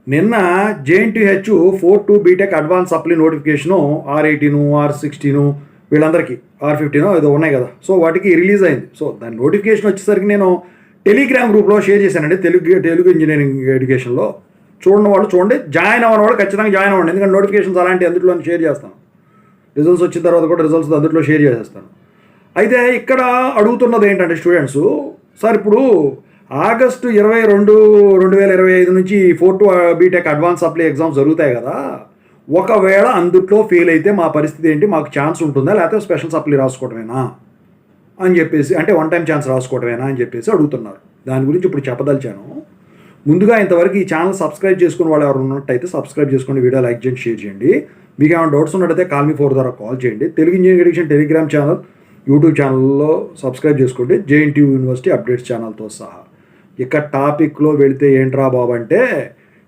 నిన్న JNTH 4-2 B Tech advance supply notification R18 R16 వీళ్ళందరికీ R15 ఏదో ఉన్నాయి కదా. సో వాటికి రిలీజ్ అయింది. సో దాని నోటిఫికేషన్ వచ్చేసరికి నేను టెలిగ్రామ్ గ్రూప్లో షేర్ చేశానండి. తెలుగు ఇంజనీరింగ్ ఎడ్యుకేషన్లో చూడని వాళ్ళు చూడండి, జాయిన్ అవ్వని వాళ్ళు ఖచ్చితంగా జాయిన్ అవ్వండి. ఎందుకంటే నోటిఫికేషన్స్ అలాంటి అందులో షేర్ చేస్తాను. రిజల్ట్స్ వచ్చిన తర్వాత కూడా రిజల్ట్స్ అందులో షేర్ చేసేస్తాను. అయితే ఇక్కడ అడుగుతున్నది ఏంటంటే స్టూడెంట్స్, సార్ ఇప్పుడు ఆగస్టు 22, 2025 నుంచి 4-2 బీటెక్ అడ్వాన్స్ సప్లీ ఎగ్జామ్స్ జరుగుతాయి కదా, ఒకవేళ అందుట్లో ఫెయిల్ అయితే మా పరిస్థితి ఏంటి, మాకు ఛాన్స్ ఉంటుందా లేకపోతే స్పెషల్ సప్లీ రాసుకోవటమేనా అని చెప్పేసి, అంటే వన్ టైం ఛాన్స్ రాసుకోవటమేనా అని చెప్పేసి అడుగుతున్నారు. దాని గురించి ఇప్పుడు చెప్పదలిచాను. ముందుగా ఇంతవరకు ఈ ఛానల్ సబ్స్క్రైబ్ చేసుకుని వాళ్ళు ఎవరు ఉన్నట్టయితే సబ్స్క్రైబ్ చేసుకోండి, వీడియో లైక్ చేయండి, షేర్ చేయండి. మీకు ఏమైనా డౌట్స్ ఉన్నట్టయితే కాల్ మీ 4 ద్వారా కాల్ చేయండి. Telugu engineering education Telegram channel, YouTube ఛానల్లో సబ్స్క్రైబ్ చేసుకోండి, JNTU యూనివర్సిటీ అప్డేట్స్ ఛానల్తో సహా. ఇక టాపిక్లో వెళితే ఏంట్రా బాబు అంటే,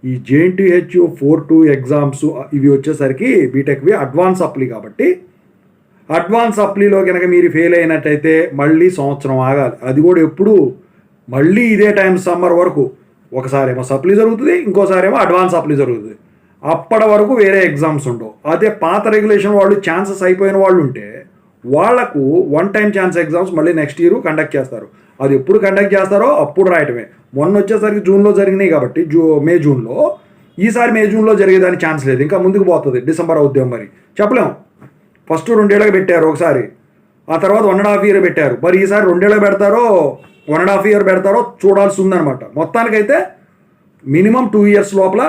ఈ JNTH 4-2 ఎగ్జామ్స్ ఇవి వచ్చేసరికి బీటెక్వి అడ్వాన్స్ సప్లీ కాబట్టి, అడ్వాన్స్ సప్లీలో కనుక మీరు ఫెయిల్ అయినట్టయితే మళ్ళీ సంవత్సరం ఆగాలి. అది కూడా ఎప్పుడు, మళ్ళీ ఇదే టైం సమ్మర్ వరకు. ఒకసారి ఏమో సప్లీ జరుగుతుంది, ఇంకోసారి ఏమో అడ్వాన్స్ సప్లీ జరుగుతుంది. అప్పటి వరకు వేరే ఎగ్జామ్స్ ఉండవు. అదే పాత రెగ్యులేషన్ వాళ్ళు ఛాన్సెస్ అయిపోయిన వాళ్ళు ఉంటే వాళ్లకు వన్ టైం ఛాన్స్ ఎగ్జామ్స్ మళ్ళీ నెక్స్ట్ ఇయర్ కండక్ట్ చేస్తారు. అది ఎప్పుడు కండక్ట్ చేస్తారో అప్పుడు రాయటమే. మొన్న వచ్చేసరికి జూన్లో జరిగినాయి కాబట్టి మే జూన్లో, ఈసారి మే జూన్లో జరిగేదానికి ఛాన్స్ లేదు. ఇంకా ముందుకు పోతుంది, డిసెంబర్ అవుద్దాం మరి చెప్పలేము. ఫస్ట్ 2 ఏళ్ళకి పెట్టారు ఒకసారి, ఆ తర్వాత 1.5 year పెట్టారు. మరి ఈసారి 2 ఏళ్ళకి పెడతారో 1.5 year పెడతారో చూడాల్సి ఉందన్నమాట. మొత్తానికైతే మినిమం 2 years లోపల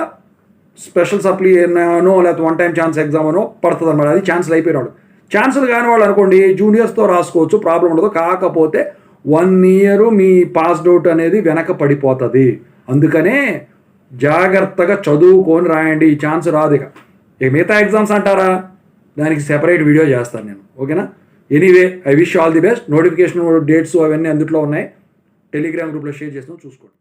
స్పెషల్ సప్లీ అనో లేకపోతే వన్ టైం ఛాన్స్ ఎగ్జామ్ అనో పడుతుంది అనమాట. అది ఛాన్సులు అయిపోయినాడు. ఛాన్సులు కాని వాళ్ళు అనుకోండి జూనియర్స్తో రాసుకోవచ్చు, ప్రాబ్లం ఉండదు. కాకపోతే 1 year మీ పాస్డ్ అవుట్ అనేది వెనక పడిపోతుంది. అందుకనే జాగ్రత్తగా చదువుకొని రాయండి, ఈ ఛాన్స్ రాదు. ఇక మిగతా ఎగ్జామ్స్ అంటారా, దానికి సెపరేట్ వీడియో చేస్తాను నేను, ఓకేనా? Anyway, I wish all the best. Notification dates అవన్నీ అందుట్లో ఉన్నాయి, టెలిగ్రామ్ గ్రూప్లో షేర్ చేస్తాను, చూసుకోండి.